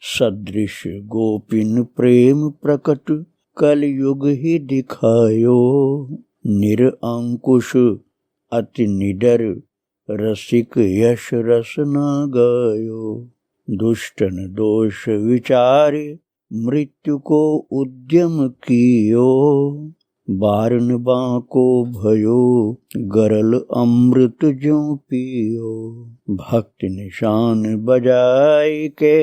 सदृश गोपिन प्रेम प्रकट कलयुग ही दिखायो। निरअंकुश अति निडर रसिक यश रस न गायो। दुष्टन दोष विचारे मृत्यु को उद्यम कियो। बारन बांको भयो गरल अमृत ज्यों पियो। भक्त निशान बजाय के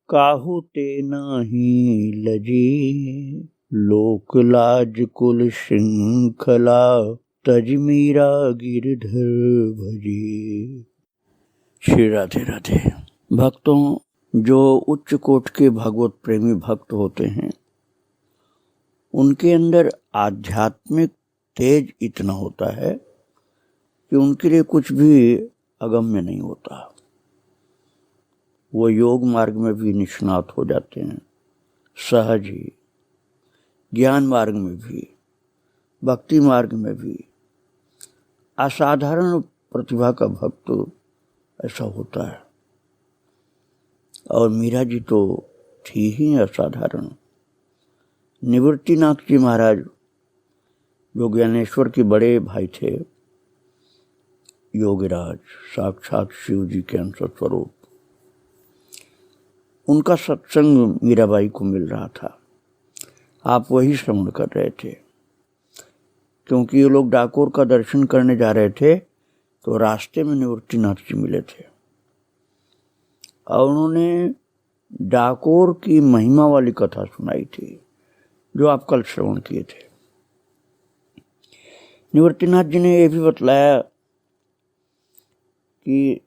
काहू ते नाही लजी। लोक लाज कुल श्रृंखला तज मीरा गिरधर भजी। श्री राधे राधे। भक्तों, जो उच्च कोट के भगवत प्रेमी भक्त होते हैं उनके अंदर आध्यात्मिक तेज इतना होता है कि उनके लिए कुछ भी अगम्य नहीं होता। वो योग मार्ग में भी निष्णात हो जाते हैं, सहज ही। ज्ञान मार्ग में भी, भक्ति मार्ग में भी असाधारण प्रतिभा का भक्त ऐसा होता है। और मीरा जी तो थी ही असाधारण। निवृत्तिनाथ जी महाराज जो ज्ञानेश्वर के बड़े भाई थे, योगीराज, साक्षात शिव जी के अंश स्वरूप, उनका सत्संग मीराबाई को मिल रहा था। आप वही श्रवण कर रहे थे, क्योंकि ये लोग डाकोर का दर्शन करने जा रहे थे तो रास्ते में निवृत्तिनाथ जी मिले थे और उन्होंने डाकोर की महिमा वाली कथा सुनाई थी जो आप कल श्रवण किए थे। निवृत्तिनाथ जी ने यह भी बतलाया कि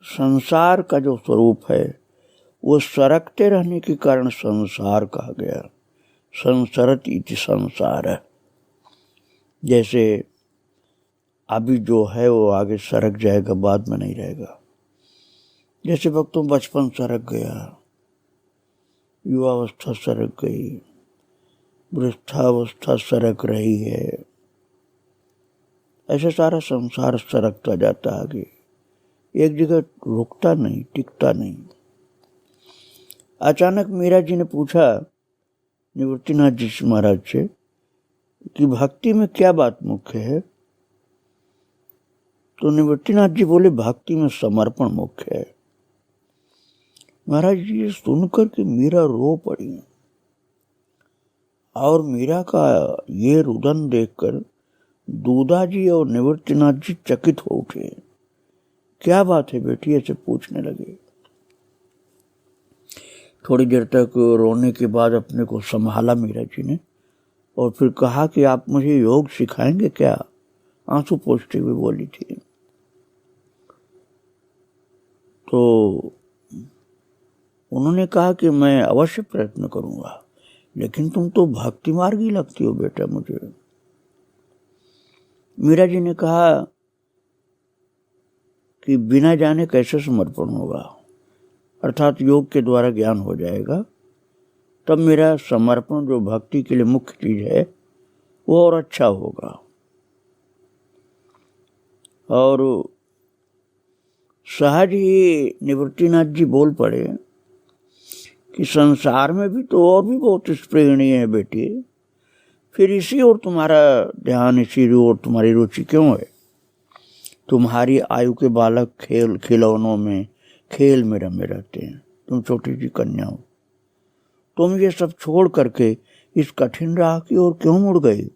संसार का जो स्वरूप है वो सरकते रहने के कारण संसार कहा गया। संसरत इति संसार है। जैसे अभी जो है वो आगे सरक जाएगा, बाद में नहीं रहेगा। जैसे भक्तों बचपन सरक गया, युवावस्था सरक गई, वृद्धावस्था सरक रही है, ऐसे सारा संसार सरकता जाता आगे, एक जगह रुकता नहीं, टिकता नहीं। अचानक मीरा जी ने पूछा निवृत्तिनाथ जी महाराज से कि भक्ति में क्या बात मुख्य है। तो निवृत्तिनाथ जी बोले भक्ति में समर्पण मुख्य है। महाराज जी ये सुनकर के मीरा रो पड़ी और मीरा का ये रुदन देखकर दूधा जी और निवृत्तिनाथ जी चकित हो उठे। क्या बात है बेटी, ऐसे पूछने लगे। थोड़ी देर तक रोने के बाद अपने को संभाला मीरा जी ने और फिर कहा कि आप मुझे योग सिखाएंगे क्या, आंसू पोंछते हुए बोली थी। तो उन्होंने कहा कि मैं अवश्य प्रयत्न करूंगा, लेकिन तुम तो भक्ति मार्गी लगती हो बेटा मुझे। मीरा जी ने कहा कि बिना जाने कैसे समर्पण होगा, अर्थात योग के द्वारा ज्ञान हो जाएगा, तब मेरा समर्पण जो भक्ति के लिए मुख्य चीज है वो और अच्छा होगा। और सहज ही निवृत्तिनाथ जी बोल पड़े कि संसार में भी तो और भी बहुत स्प्रेरणीय है बेटी, फिर इसी ओर तुम्हारा ध्यान, इसी ओर तुम्हारी रुचि क्यों है। तुम्हारी आयु के बालक खेल खिलौनों में, खेल में रमे रहते हैं, तुम छोटी सी कन्या हो, तुम ये सब छोड़ करके इस कठिन राह की ओर क्यों मुड़ गई।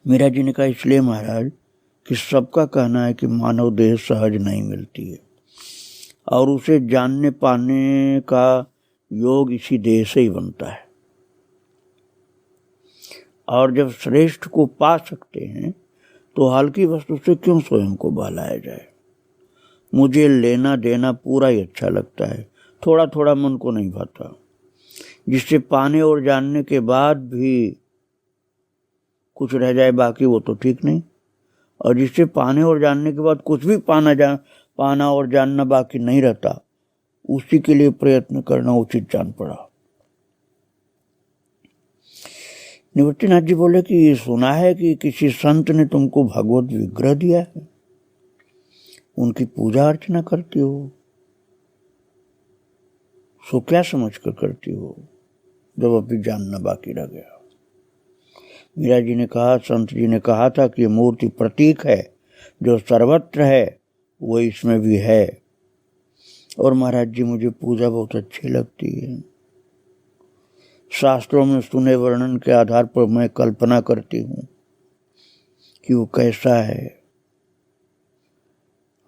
मीरा जी ने कहा इसलिए महाराज कि सबका कहना है कि मानव देह सहज नहीं मिलती है और उसे जानने पाने का योग इसी देह से ही बनता है। और जब श्रेष्ठ को पा सकते हैं तो हल्की वस्तु से क्यों स्वयं को बहलाया जाए। मुझे लेना देना पूरा ही अच्छा लगता है, थोड़ा थोड़ा मन को नहीं भाता। जिससे पाने और जानने के बाद भी कुछ रह जाए बाकी, वो तो ठीक नहीं। और जिससे पाने और जानने के बाद कुछ भी पाना और जानना बाकी नहीं रहता, उसी के लिए प्रयत्न करना उचित जान पड़ा। निवृत्तिनाथ जी बोले कि सुना है कि किसी संत ने तुमको भगवत विग्रह दिया है, उनकी पूजा अर्चना करती हो। सो क्या समझ कर करती हो जब अभी जानना बाकी रह गया। मीरा जी ने कहा, संत जी ने कहा था कि ये मूर्ति प्रतीक है, जो सर्वत्र है वो इसमें भी है। और महाराज जी मुझे पूजा बहुत अच्छी लगती है। शास्त्रों में सुने वर्णन के आधार पर मैं कल्पना करती हूँ कि वो कैसा है,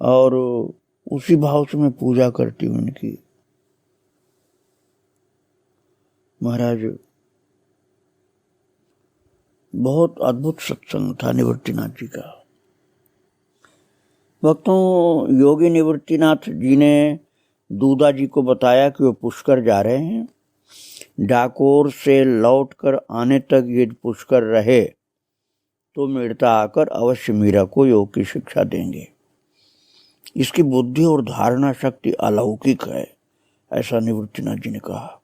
और उसी भाव से मैं पूजा करती हूँ इनकी। महाराज बहुत अद्भुत सत्संग था निवृत्तिनाथ जी का। भक्तों, योगी निवृत्तिनाथ जी ने दूधा जी को बताया कि वो पुष्कर जा रहे हैं। डाकोर से लौटकर आने तक ये पुष्कर रहे तो मेड़ता आकर अवश्य मीरा को योग की शिक्षा देंगे। इसकी बुद्धि और धारणा शक्ति अलौकिक है, ऐसा निवृत्तिनाथ जी ने कहा।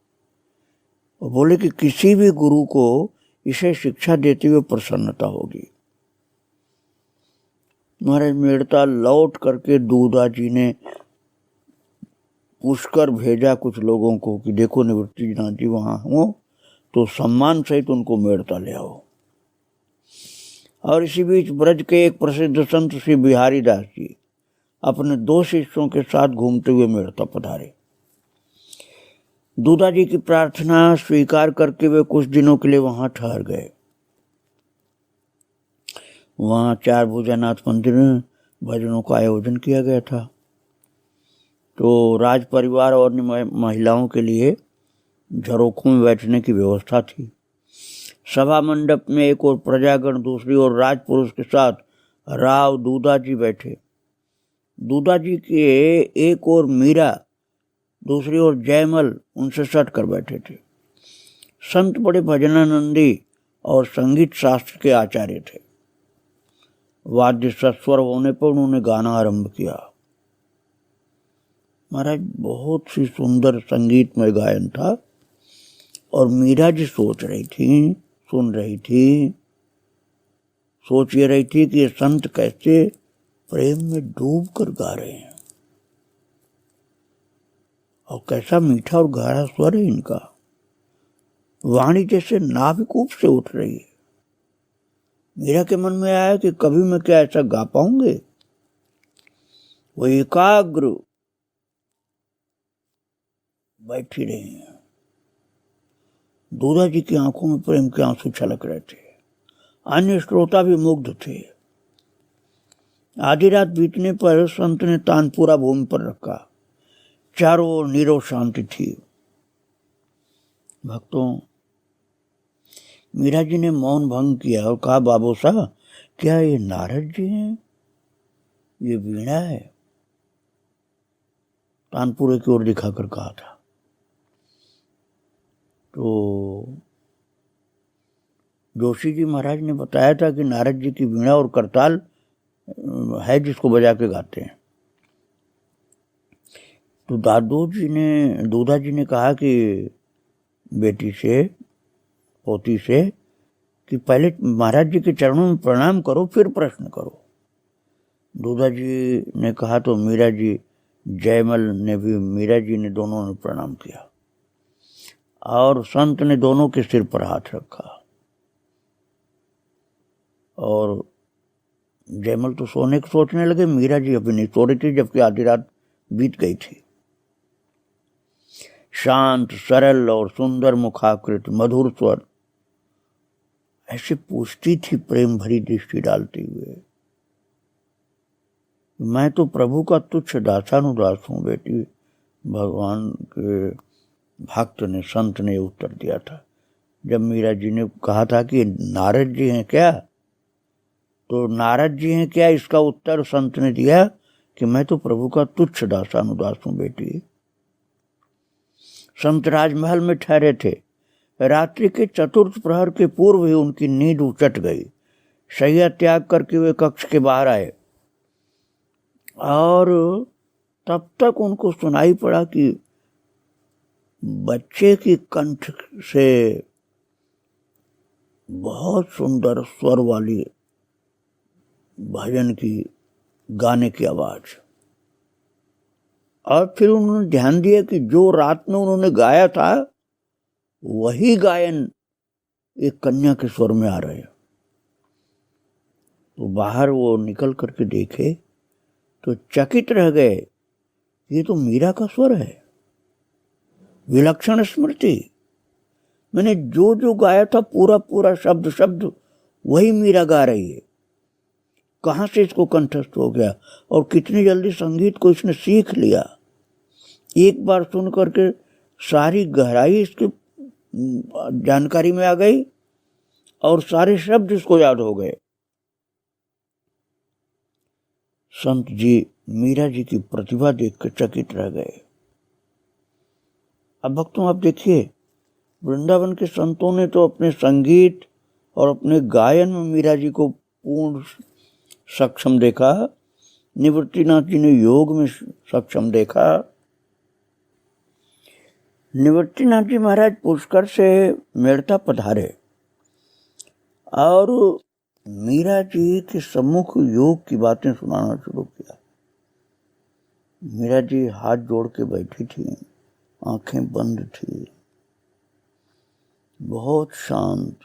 वो बोले कि किसी भी गुरु को इसे शिक्षा देते हुए प्रसन्नता होगी। महाराज मेड़ता लौट करके दूधा जी ने पुष्कर भेजा कुछ लोगों को कि देखो निवृत्तिनाथ जी वहां हो तो सम्मान सहित उनको मेड़ता ले आओ। और इसी बीच ब्रज के एक प्रसिद्ध संत श्री बिहारी दास जी अपने 2 शिष्यों के साथ घूमते हुए मेड़ता पधारे। दूधा जी की प्रार्थना स्वीकार करके वे कुछ दिनों के लिए वहां ठहर गए। वहां 4 भुजानाथ मंदिर में भजनों का आयोजन किया गया था। तो राज परिवार और महिलाओं के लिए झरोखों में बैठने की व्यवस्था थी। सभा मंडप में एक और प्रजागण, दूसरी ओर राजपुरुष के साथ राव दूधा जी बैठे। दूधा जी के एक और मीरा, दूसरी ओर जयमल उनसे सट कर बैठे थे। संत बड़े भजनानंदी और संगीत शास्त्र के आचार्य थे। वाद्य सस्वर होने पर उन्होंने गाना आरंभ किया। महाराज बहुत सी सुंदर संगीतमय गायन था और मीरा जी सोच रही थी, सुन रही थी, सोच ये रही थी कि ये संत कैसे प्रेम में डूब कर गा रहे हैं और कैसा मीठा और गहरा स्वर है इनका। वाणी जैसे नाभिकूप से उठ रही है। मीरा के मन में आया कि कभी मैं क्या ऐसा गा पाऊंगे। वो एकाग्र बैठी रही हैं। दूधा जी की आंखों में प्रेम के आंसू छलक रहे थे। अन्य श्रोता भी मुग्ध थे। आधी रात बीतने पर संत ने तानपुरा भूमि पर रखा। चारों ओर नीरव शांति थी। भक्तों, मीरा जी ने मौन भंग किया और कहा, बाबू साहब क्या ये नारद जी हैं? ये वीणा है। तानपुरे की ओर दिखाकर कहा था। तो जोशी जी महाराज ने बताया था कि नारद जी की वीणा और करताल है जिसको बजा के गाते हैं। तो दूधा जी ने कहा कि बेटी से, पोती से, कि पहले महाराज जी के चरणों में प्रणाम करो फिर प्रश्न करो। दूधा जी ने कहा तो मीरा जी, जयमल ने भी, मीरा जी ने, दोनों ने प्रणाम किया और संत ने दोनों के सिर पर हाथ रखा। और जयमल तो सोने को सोचने लगे, मीरा जी अभी नहीं सो रही थी जबकि आधी रात बीत गई थी। शांत, सरल और सुंदर मुखाकृति, मधुर स्वर, ऐसे पूछती थी प्रेम भरी दृष्टि डालते हुए, मैं तो प्रभु का तुच्छ दासानुदास हूं बेटी। भगवान के भक्त ने, संत ने उत्तर दिया था। जब मीरा जी ने कहा था कि नारद जी हैं क्या, तो नारद जी हैं क्या, इसका उत्तर संत ने दिया कि मैं तो प्रभु का तुच्छ दासानुदास हूं बेटी। संत राजमहल में ठहरे थे। रात्रि के चतुर्थ प्रहर के पूर्व ही उनकी नींद उचट गई। शैया त्याग करके वे कक्ष के बाहर आए और तब तक उनको सुनाई पड़ा कि बच्चे की कंठ से बहुत सुंदर स्वर वाली भजन की, गाने की आवाज। और फिर उन्होंने ध्यान दिया कि जो रात में उन्होंने गाया था वही गायन एक कन्या के स्वर में आ रहे हैं। तो बाहर वो निकल करके देखे तो चकित रह गए, ये तो मीरा का स्वर है। विलक्षण स्मृति, मैंने जो जो गाया था पूरा पूरा शब्द शब्द वही मीरा गा रही है। कहाँ से इसको कंठस्थ हो गया और कितनी जल्दी संगीत को इसने सीख लिया। एक बार सुन करके सारी गहराई इसकी जानकारी में आ गई और सारे शब्द इसको याद हो गए। संत जी मीरा जी की प्रतिभा देखकर चकित रह गए। अब भक्तों आप देखिए, वृंदावन के संतों ने तो अपने संगीत और अपने गायन में मीरा जी को पूर्ण सक्षम देखा, निवृत्तिनाथ जी ने योग में सक्षम देखा। निवृत्तिनाथ जी महाराज पुष्कर से मेड़ता पधारे और मीरा जी के सम्मुख योग की बातें सुनाना शुरू किया। मीरा जी हाथ जोड़ के बैठी थी, आंखें बंद थी, बहुत शांत,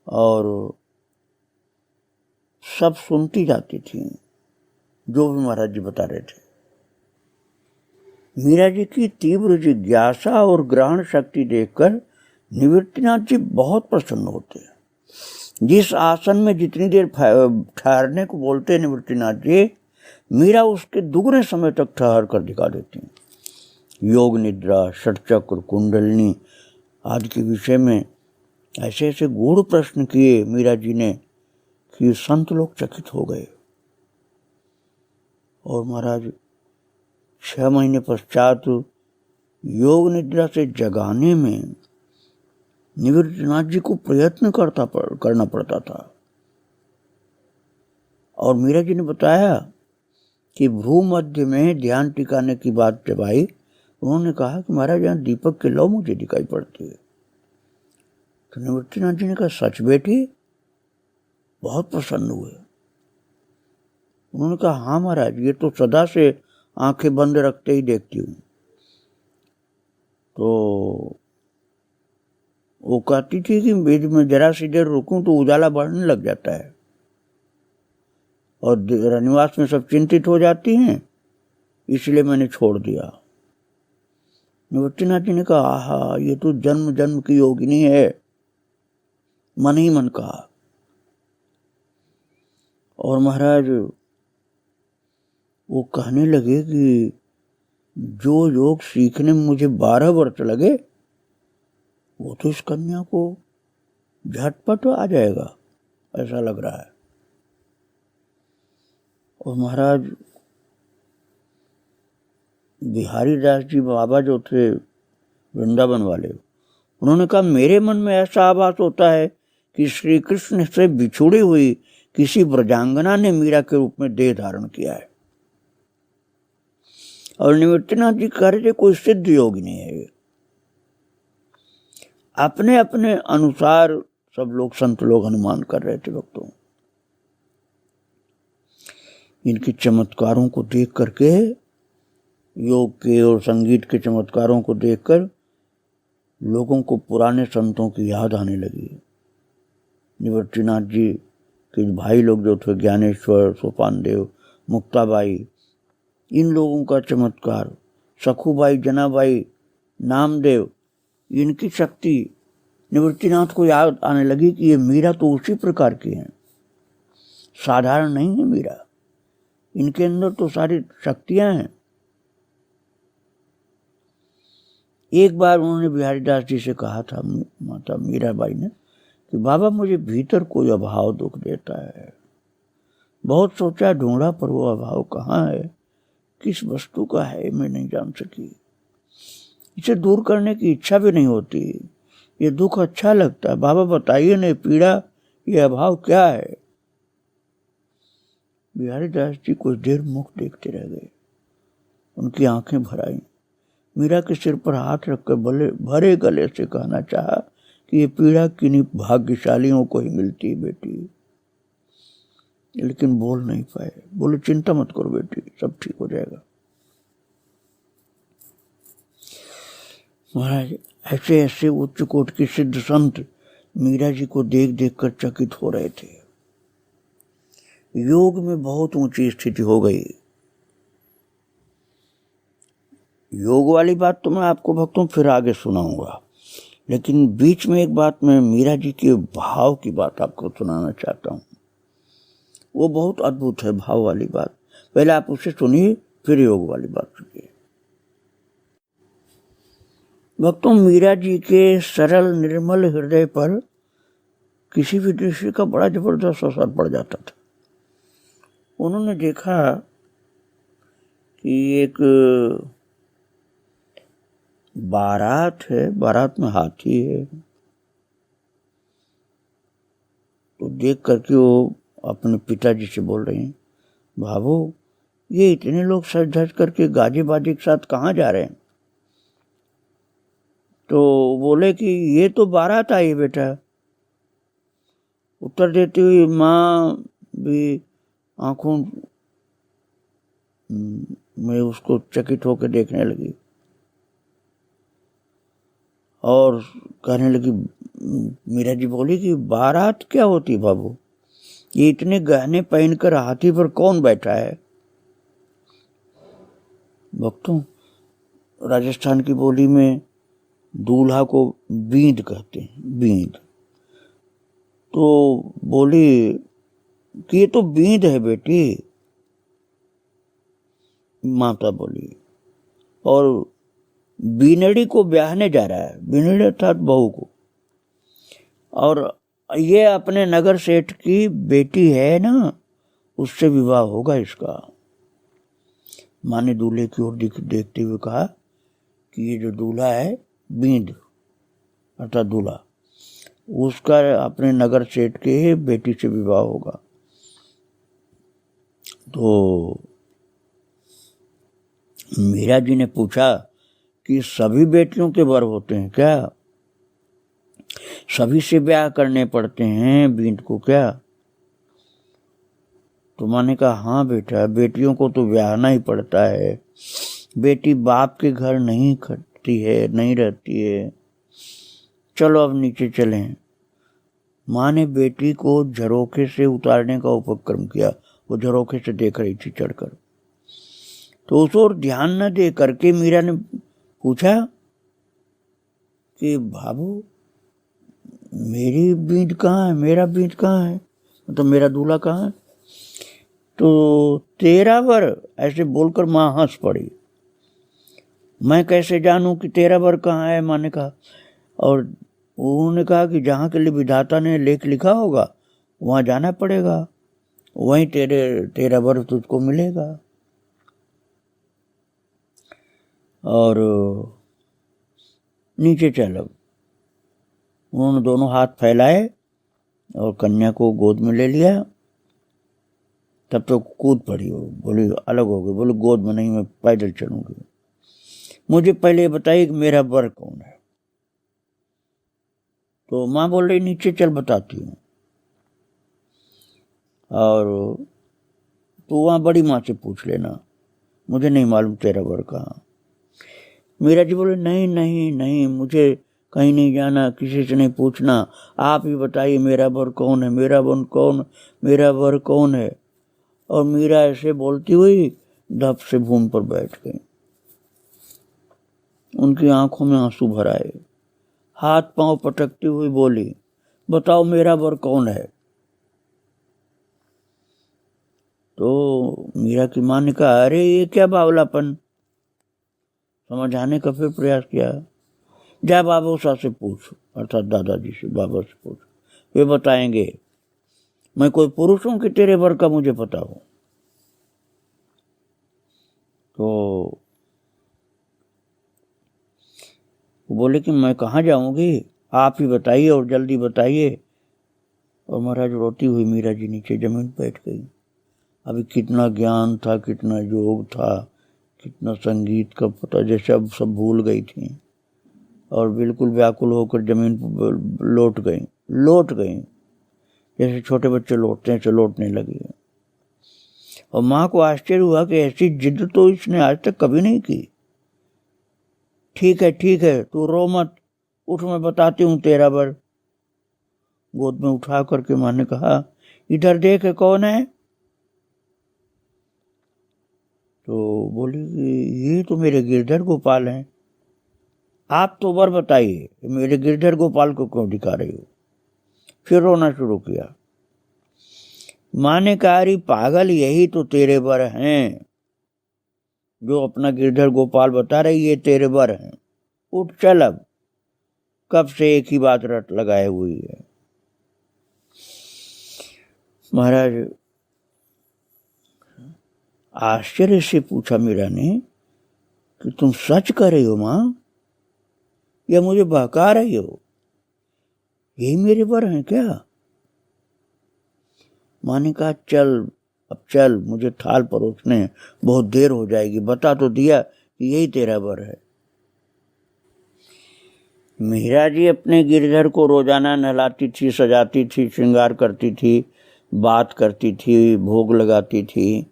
और सब सुनती जाती थी जो भी महाराज जी बता रहे थे। मीरा जी की तीव्र जिज्ञासा और ग्रहण शक्ति देखकर निवृत्तिनाथ जी बहुत प्रसन्न होते हैं। जिस आसन में जितनी देर ठहरने को बोलते निवृत्तिनाथ जी, मीरा उसके दुगने समय तक ठहर कर दिखा देती हैं। योग निद्रा, षटचक्र, कुंडलिनी आदि के विषय में ऐसे ऐसे गूढ़ प्रश्न किए मीरा जी ने कि संत लोग चकित हो गए। और महाराज 6 महीने पश्चात योग निद्रा से जगाने में निवृत्तिनाथ जी को प्रयत्न करना पड़ता था। और मीरा जी ने बताया कि भ्रू मध्य में ध्यान टिकाने की बात जब आई, उन्होंने कहा कि महाराज यहाँ दीपक की लौ मुझे दिखाई पड़ती है। तो निवृत्तिनाथ जी ने कहा, सच बेटी? बहुत प्रसन्न हुए। उन्होंने कहा, हाँ महाराज, ये तो सदा से आंखें बंद रखते ही देखती हूँ। तो वो कहती थी कि बीच में जरा सी देर रुकूं तो उजाला बढ़ने लग जाता है और रनिवास में सब चिंतित हो जाती हैं, इसलिए मैंने छोड़ दिया। निवृत्तिनाथ जी ने कहा, आहा, ये तो जन्म जन्म की योगिनी है। मन ही मन कहा। और महाराज वो कहने लगे कि जो योग सीखने में मुझे 12 वर्ष लगे वो तो इस कन्या को झटपट आ जाएगा, ऐसा लग रहा है। और महाराज बिहारी दास जी बाबा जो थे वृंदावन वाले, उन्होंने कहा, मेरे मन में ऐसा आभास होता है कि श्री कृष्ण से बिछुड़ी हुई किसी ब्रजांगना ने मीरा के रूप में देह धारण किया है। और निवृत्तिनाथ जी कह रहे थे कोई सिद्ध योगी नहीं है ये। अपने अपने अनुसार सब लोग संत लोग अनुमान कर रहे थे। भक्तों, इनके चमत्कारों को देख करके, योग के और संगीत के चमत्कारों को देखकर लोगों को पुराने संतों की याद आने लगी। निवृत्तिनाथ जी के भाई लोग जो थे, ज्ञानेश्वर, सोपानदेव, मुक्ताबाई, इन लोगों का चमत्कार, सखूबाई, जनाबाई, नामदेव, इनकी शक्ति निवृत्तिनाथ को याद आने लगी कि ये मीरा तो उसी प्रकार की है, साधारण नहीं है मीरा, इनके अंदर तो सारी शक्तियां हैं। एक बार उन्होंने बिहारी दास जी से कहा था, माता मीराबाई ने, कि बाबा मुझे भीतर कोई अभाव दुख देता है। बहुत सोचा ढूंढा पर वो अभाव कहाँ है, किस वस्तु का है, मैं नहीं जान सकी। इसे दूर करने की इच्छा भी नहीं होती, ये दुख अच्छा लगता है। बाबा बताइए ना, पीड़ा, ये अभाव क्या है? बिहारी दास जी कुछ देर मुख देखते रह गए, उनकी आंखें भर आई। मीरा के सिर पर हाथ रखकर भरे गले से कहना चाहा कि ये पीड़ा किन्हीं भाग्यशालियों को ही मिलती है बेटी, लेकिन बोल नहीं पाए। बोले, चिंता मत करो बेटी, सब ठीक हो जाएगा। महाराज ऐसे ऐसे उच्च कोट के सिद्ध संत मीरा जी को देख देख कर चकित हो रहे थे। योग में बहुत ऊंची स्थिति हो गई। योग वाली बात तो मैं आपको भक्तों फिर आगे सुनाऊंगा, लेकिन बीच में एक बात मैं मीरा जी के भाव की बात आपको सुनाना चाहता हूँ। वो बहुत अद्भुत है भाव वाली बात। पहले आप उसे सुनिए, फिर योग वाली बात सुनिए। भक्तों, मीरा जी के सरल निर्मल हृदय पर किसी भी दृश्य का बड़ा जबरदस्त असर पड़ जाता था। उन्होंने देखा कि एक बारात है, बारात में हाथी है। तो देख करके वो अपने पिताजी से बोल रहे हैं, भाभो ये इतने लोग सज धज करके गाजे बाजे के साथ कहाँ जा रहे हैं? तो बोले कि ये तो बारात आई बेटा। उत्तर देती हुई माँ भी आंखों में उसको चकित होकर देखने लगी और कहने लगी, मीरा जी बोली कि बारात क्या होती बाबू? ये इतने गहने पहनकर हाथी पर कौन बैठा है? भक्तों, राजस्थान की बोली में दूल्हा को बींद कहते हैं, बींद। तो बोली कि ये तो बींद है बेटी, माता बोली, और बीनड़ी को ब्याहने जा रहा है। बीनड़ी अर्थात बहू को। और ये अपने नगर सेठ की बेटी है ना, उससे विवाह होगा इसका। माँ ने दूल्हे की ओर देखते हुए कहा कि ये जो दूल्हा है बींद अर्थात दूल्हा, उसका अपने नगर सेठ के बेटी से विवाह होगा। तो मीरा जी ने पूछा कि सभी बेटियों के वर होते हैं क्या? सभी से ब्याह करने पड़ते हैं बींद को क्या? तो माँ ने कहा, हाँ बेटा, बेटियों को तो ब्याहना ही पड़ता है। बेटी बाप के घर नहीं खटती है, नहीं रहती है। चलो अब नीचे चलें। माँ ने बेटी को झरोखे से उतारने का उपक्रम किया। वो झरोखे से देख रही थी चढ़कर। तो उस ओर ध्यान न दे करके मीरा ने पूछा कि बाबू मेरी बींद कहाँ है, मेरा बींद कहाँ है, मतलब मेरा दूल्हा कहाँ है? तो तेरा वर, ऐसे बोलकर माँ हंस पड़ी। मैं कैसे जानूं कि तेरा वर कहाँ है? माँ ने कहा। और उन्होंने कहा कि जहाँ के लिए विधाता ने लेख लिखा होगा वहाँ जाना पड़ेगा, वहीं तेरा वर तुझको मिलेगा। और नीचे चल। अब उन्होंने दोनों हाथ फैलाए और कन्या को गोद में ले लिया। तब तो कूद पड़ी हो, बोली अलग हो गई, बोली गोद में नहीं, मैं पैदल चलूंगी। मुझे पहले बताइए कि मेरा वर कौन है? तो माँ बोल रही नीचे चल बताती हूँ। और तो वहाँ बड़ी माँ से पूछ लेना, मुझे नहीं मालूम तेरा वर कहाँ। मीरा जी बोले नहीं नहीं नहीं, मुझे कहीं नहीं जाना, किसी से नहीं पूछना, आप ही बताइए मेरा वर कौन है, मेरा वर कौन, मेरा वर कौन है। और मीरा ऐसे बोलती हुई धप से भूमि पर बैठ गई। उनकी आंखों में आंसू भर आए। हाथ पांव पटकती हुई बोली, बताओ मेरा वर कौन है? तो मीरा की माँ ने कहा, अरे ये क्या बावलापन। समझाने का फिर प्रयास किया। जा बाबूसा से पूछ, अर्थात दादाजी से, बाबा से पूछ, वे बताएंगे। मैं कोई पुरुष हूं कि तेरे वर का मुझे पता हो? तो वो बोले कि मैं कहाँ जाऊंगी, आप ही बताइए और जल्दी बताइए। और महाराज रोती हुई मीरा जी नीचे जमीन पर बैठ गई। अभी कितना ज्ञान था, कितना योग था, कितना संगीत का पता, जैसे अब सब भूल गई थी और बिल्कुल व्याकुल होकर जमीन पर लौट गई, जैसे छोटे बच्चे लौटते हैं, ऐसे लौटने लगी। और माँ को आश्चर्य हुआ कि ऐसी जिद तो इसने आज तक कभी नहीं की। ठीक है, तू रो मत, उठ मैं बताती हूँ तेरा वर। गोद में उठा करके माँ ने कहा, इधर देख कौन है। तो बोली ये तो मेरे गिरधर गोपाल हैं। आप तो वर बताइए, मेरे गिरधर गोपाल को क्यों दिखा रही हो। फिर रोना शुरू किया। माँ ने कहा, अरे पागल, यही तो तेरे वर हैं, जो अपना गिरधर गोपाल बता रही है तेरे वर हैं। उठ चल, अब कब से एक ही बात रट लगाए हुई है। महाराज आश्चर्य से पूछा मीरा ने कि तुम सच कह रही हो माँ, या मुझे बहका रही हो, यही मेरे वर हैं क्या। माँ ने कहा, चल अब चल, मुझे थाल परोसने हैं, बहुत देर हो जाएगी, बता तो दिया कि यही तेरा वर है। मीरा जी अपने गिरधर को रोजाना नहलाती थी, सजाती थी, श्रृंगार करती थी, बात करती थी, भोग लगाती थी,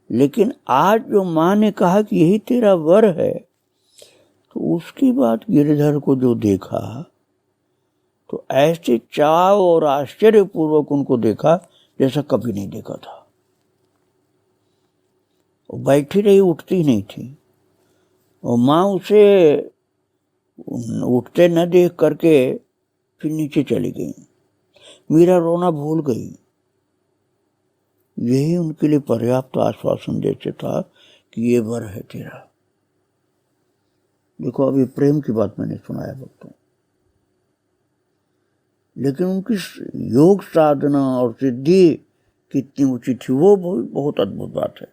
लेकिन आज जो माँ ने कहा कि यही तेरा वर है, तो उसकी बात गिरधर को जो देखा, तो ऐसे चाव और आश्चर्यपूर्वक उनको देखा जैसा कभी नहीं देखा था। वो बैठी रही, उठती नहीं थी, और माँ उसे उठते न देख करके फिर नीचे चली गई। मीरा रोना भूल गई। यही उनके लिए पर्याप्त आश्वासन देते था कि ये वर है तेरा। देखो, अभी प्रेम की बात मैंने सुनाया भक्तों, लेकिन उनकी योग साधना और सिद्धि कितनी ऊंची थी, वो बहुत अद्भुत बात है।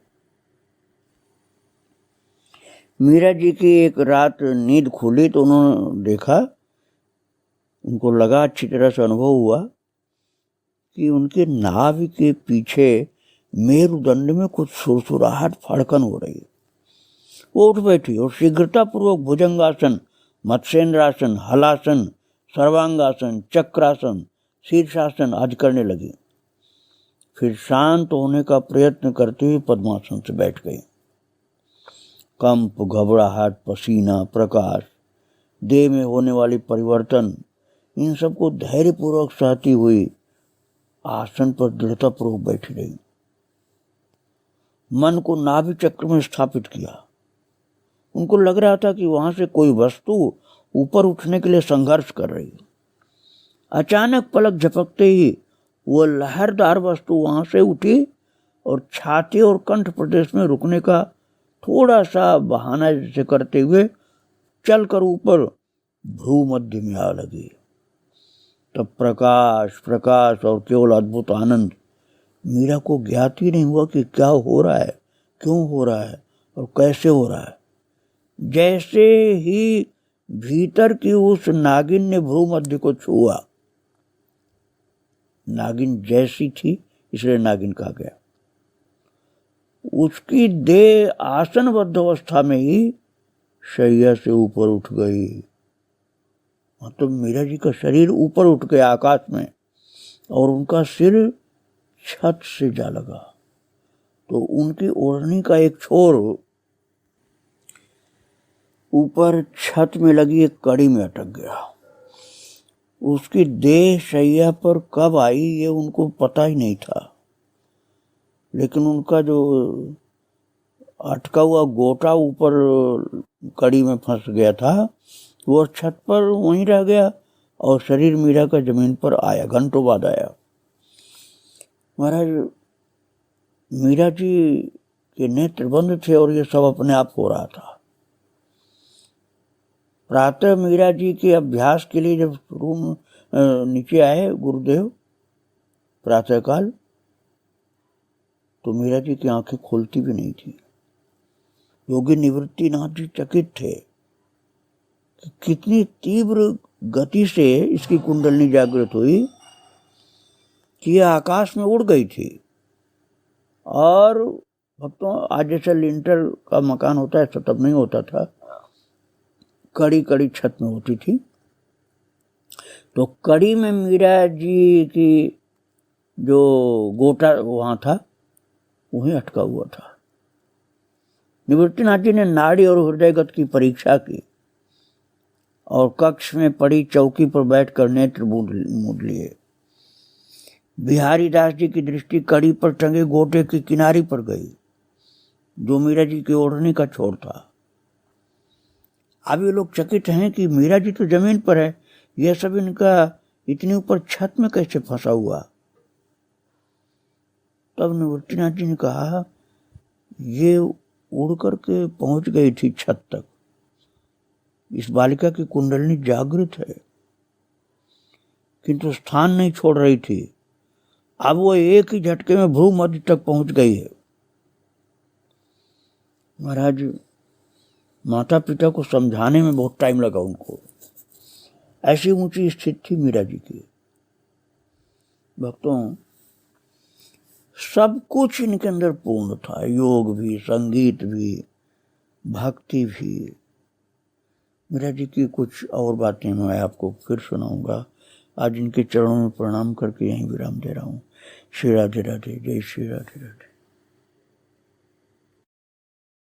मीरा जी की एक रात नींद खुली तो उन्होंने देखा, उनको लगा, अच्छी तरह से अनुभव हुआ कि उनके नाभि के पीछे मेरुदंड में कुछ सुरसुराहट, फड़कन हो रही है। वो उठ बैठी और शीघ्रतापूर्वक भुजंगासन, मत्स्येंद्रासन, हलासन, सर्वांगासन, चक्रासन, शीर्षासन आदि करने लगी। फिर शांत होने का प्रयत्न करते हुए पद्मासन से बैठ गई। कंप, घबराहट, पसीना, प्रकाश, देह में होने वाली परिवर्तन, इन सबको धैर्यपूर्वक सहती हुई आसन पर दृढ़तापूर्वक बैठी रही। मन को नाभि चक्र में स्थापित किया। उनको लग रहा था कि वहां से कोई वस्तु ऊपर उठने के लिए संघर्ष कर रही है। अचानक पलक झपकते ही वह लहरदार वस्तु वहां से उठी और छाती और कंठ प्रदेश में रुकने का थोड़ा सा बहाना जैसे करते हुए चलकर ऊपर भ्रू मध्य में आ लगी। तब प्रकाश और केवल अद्भुत आनंद। मीरा को ज्ञात ही नहीं हुआ कि क्या हो रहा है, क्यों हो रहा है और कैसे हो रहा है। जैसे ही भीतर की उस नागिन ने भ्रू मध्य को छुआ, नागिन जैसी थी इसलिए नागिन कहा गया, उसकी देह आसनबद्ध अवस्था में ही शैया से ऊपर उठ गई। मतलब मीरा जी का शरीर ऊपर उठ गया आकाश में, और उनका सिर छत से जा लगा। तो उनकी ओढ़नी का एक छोर ऊपर छत में लगी एक कड़ी में अटक गया। उसकी देह शैया पर कब आई ये उनको पता ही नहीं था, लेकिन उनका जो अटका हुआ गोटा ऊपर कड़ी में फंस गया था, वो छत पर वहीं रह गया और शरीर मीरा का जमीन पर आया, घंटों बाद आया। महाराज मीरा जी के नेत्र बंद थे और ये सब अपने आप हो रहा था। प्रातः मीरा जी के अभ्यास के लिए जब रूम नीचे आए गुरुदेव प्रातःकाल, तो मीरा जी की आंखें खुलती भी नहीं थी। योगी निवृत्तिनाथ जी चकित थे कि कितनी तीव्र गति से इसकी कुंडलनी जागृत हुई कि यह आकाश में उड़ गई थी। और भक्तों, आज जैसे लिंटर का मकान होता है तो तब नहीं होता था, कड़ी कड़ी छत में होती थी। तो कड़ी में मीरा जी की जो गोटा वहां था वहीं अटका हुआ था। निवृत्तिनाथ जी ने नाड़ी और हृदयगत की परीक्षा की और कक्ष में पड़ी चौकी पर बैठकर नेत्र मूंद लिए। बिहारी दास जी की दृष्टि कड़ी पर टंगे गोटे की किनारी पर गई, जो मीरा जी की ओढ़नी का छोर था। अब ये लोग चकित हैं कि मीरा जी तो जमीन पर है, यह सब इनका इतनी ऊपर छत में कैसे फंसा हुआ। तब निवृत्तिनाथ जी ने कहा, ये उड़ करके पहुंच गई थी छत तक। इस बालिका की कुंडलिनी जागृत है, किंतु स्थान नहीं छोड़ रही थी। अब वो एक ही झटके में भ्रू मध्य तक पहुंच गई है। महाराज, माता पिता को समझाने में बहुत टाइम लगा उनको, ऐसी ऊंची स्थिति थी मीरा जी की। भक्तों, सब कुछ इनके अंदर पूर्ण था, योग भी, संगीत भी, भक्ति भी। मीरा जी की कुछ और बातें मैं आपको फिर सुनाऊंगा। आज इनके चरणों में प्रणाम करके यहीं विराम दे रहा हूँ। श्री राधे राधे, जय श्री राधे राधे।